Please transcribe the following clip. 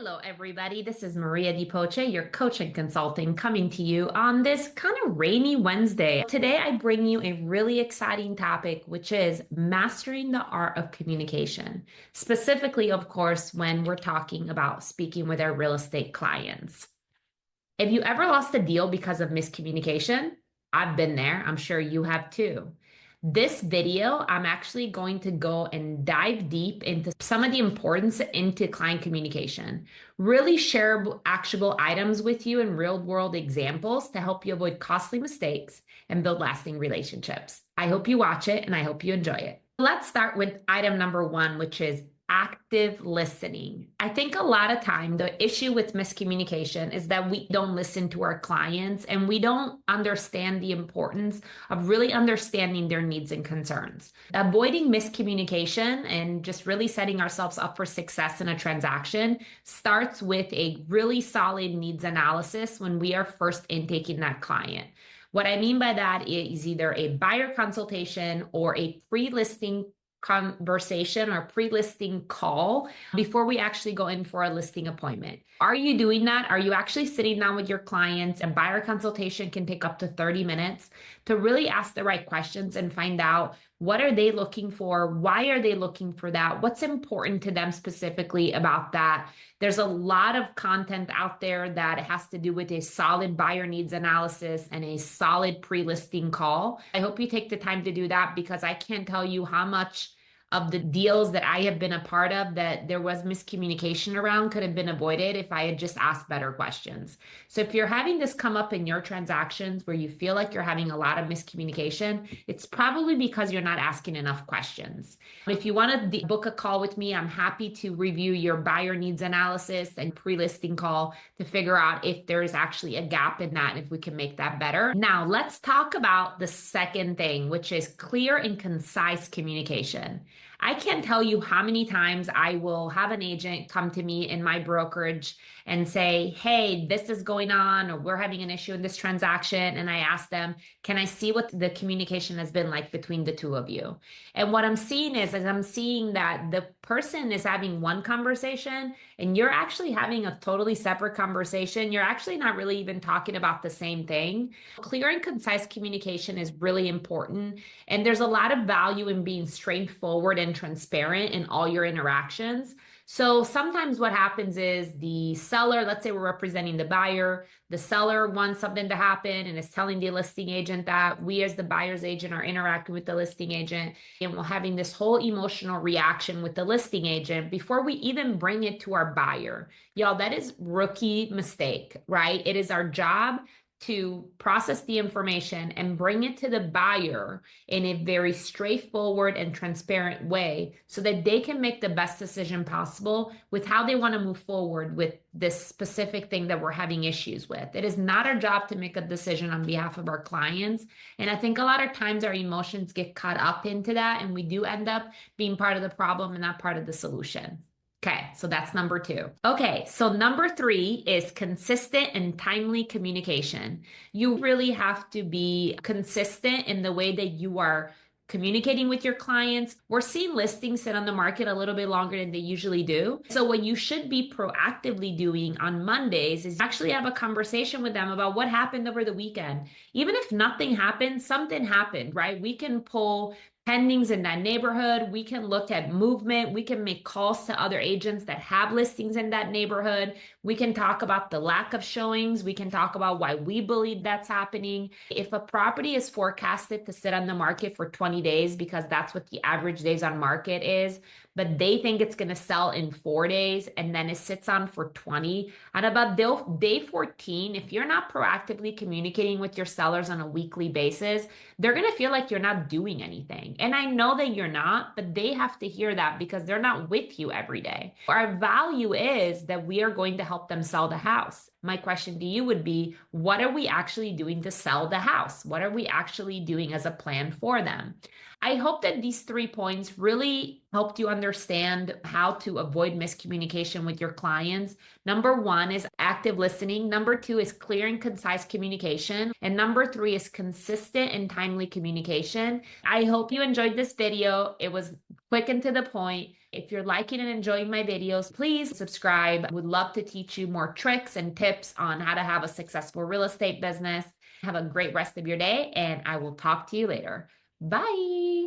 Hello, everybody. This is Maria Di Poce, your coach and consulting, coming to you on this kind of rainy Wednesday. Today, I bring you a really exciting topic, which is mastering the art of communication. Specifically, of course, when we're talking about speaking with our real estate clients. Have you ever lost a deal because of miscommunication? I've been there. I'm sure you have too. This video, I'm actually going to go and dive deep into some of the importance into client communication, really share actionable items with you and real world examples to help you avoid costly mistakes and build lasting relationships. I hope you watch it and I hope you enjoy it. Let's start with item number one, which is active listening. I think a lot of time the issue with miscommunication is that we don't listen to our clients and we don't understand the importance of really understanding their needs and concerns. Avoiding miscommunication and just really setting ourselves up for success in a transaction starts with a really solid needs analysis when we are first intaking that client. What I mean by that is either a buyer consultation or a pre-listing conversation or pre-listing call before we actually go in for a listing appointment. Are you doing that? Are you actually sitting down with your clients? A buyer consultation can take up to 30 minutes to really ask the right questions and find out what are they looking for? Why are they looking for that? What's important to them specifically about that? There's a lot of content out there that has to do with a solid buyer needs analysis and a solid pre-listing call. I hope you take the time to do that because I can't tell you how much of the deals that I have been a part of that there was miscommunication around could have been avoided if I had just asked better questions. So if you're having this come up in your transactions where you feel like you're having a lot of miscommunication, it's probably because you're not asking enough questions. If you want to book a call with me, I'm happy to review your buyer needs analysis and pre-listing call to figure out if there is actually a gap in that and if we can make that better. Now, let's talk about the second thing, which is clear and concise communication. I can't tell you how many times I will have an agent come to me in my brokerage and say, hey, this is going on, or we're having an issue in this transaction. And I ask them, can I see what the communication has been like between the two of you? And what I'm seeing is I'm seeing that the person is having one conversation and you're actually having a totally separate conversation. You're actually not really even talking about the same thing. Clear and concise communication is really important. And there's a lot of value in being straightforward and transparent in all your interactions. So sometimes what happens is the seller, let's say we're representing the buyer, the seller wants something to happen and is telling the listing agent that we as the buyer's agent are interacting with the listing agent and we're having this whole emotional reaction with the listing agent before we even bring it to our buyer. Y'all, that is rookie mistake, right? It is our job to process the information and bring it to the buyer in a very straightforward and transparent way so that they can make the best decision possible with how they want to move forward with this specific thing that we're having issues with. It is not our job to make a decision on behalf of our clients. And I think a lot of times our emotions get caught up into that and we do end up being part of the problem and not part of the solution. Okay, so that's number two. Okay, so number three is consistent and timely communication. You really have to be consistent in the way that you are communicating with your clients. We're seeing listings sit on the market a little bit longer than they usually do. So what you should be proactively doing on Mondays is actually have a conversation with them about what happened over the weekend. Even if nothing happened, something happened, right? We can pull pendings in that neighborhood. We can look at movement. We can make calls to other agents that have listings in that neighborhood. We can talk about the lack of showings. We can talk about why we believe that's happening. If a property is forecasted to sit on the market for 20 days, because that's what the average days on market is, but they think it's going to sell in 4 days and then it sits on for 20. At about day 14, if you're not proactively communicating with your sellers on a weekly basis, they're going to feel like you're not doing anything. And I know that you're not, but they have to hear that because they're not with you every day. Our value is that we are going to help them sell the house. My question to you would be, what are we actually doing to sell the house? What are we actually doing as a plan for them? I hope that these 3 points really helped you understand how to avoid miscommunication with your clients. Number one is active listening. Number two is clear and concise communication. And number three is consistent and timely communication. I hope you enjoyed this video. It was quick and to the point. If you're liking and enjoying my videos, please subscribe. I would love to teach you more tricks and tips on how to have a successful real estate business. Have a great rest of your day, and I will talk to you later. Bye.